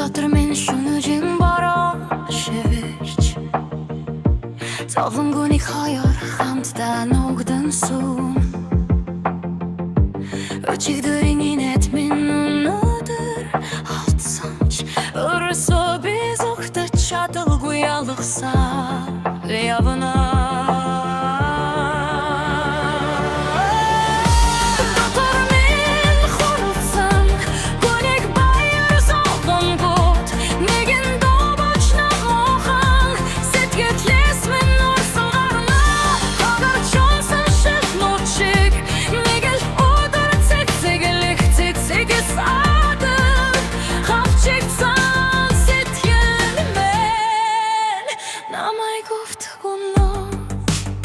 дотор минь шүнүжин бороош зовлонгүнийг хоёр хамтдаа нүгдэн сүүн өчигдөрийн инэт минь өнөөдөр олдсонч өөрөөсөө би зүгтэж чадалгүй алгасаа явна.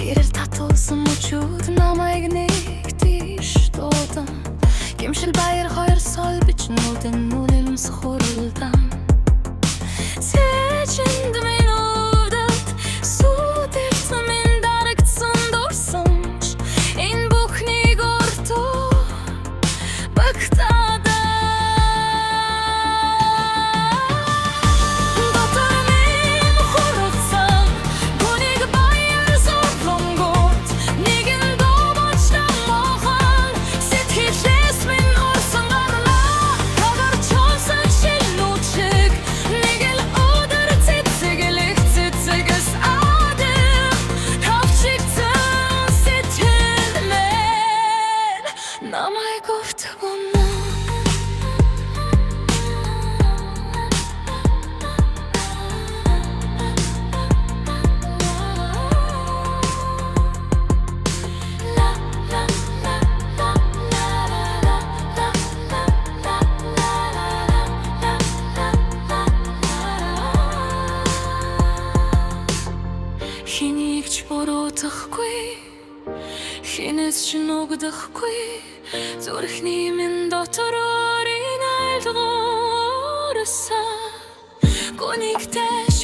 Гэрэл татуулсан мөчүүд намайг нэгтиш дуудан гэмшил баяр хоёр сол бичнүүдэн үлэмс хуралдан сэжинд минь өвдөлт сүдэрт минь дарагдсан дурсамж энэ бүхнийг өртөө багтаад намайг өвтгөнө. Хэнийг ч буруутгахгүй, хинээс ч нүгдэхгүй, зүрхний минь дотор өөрийн айлгуурсаа гүнигтэй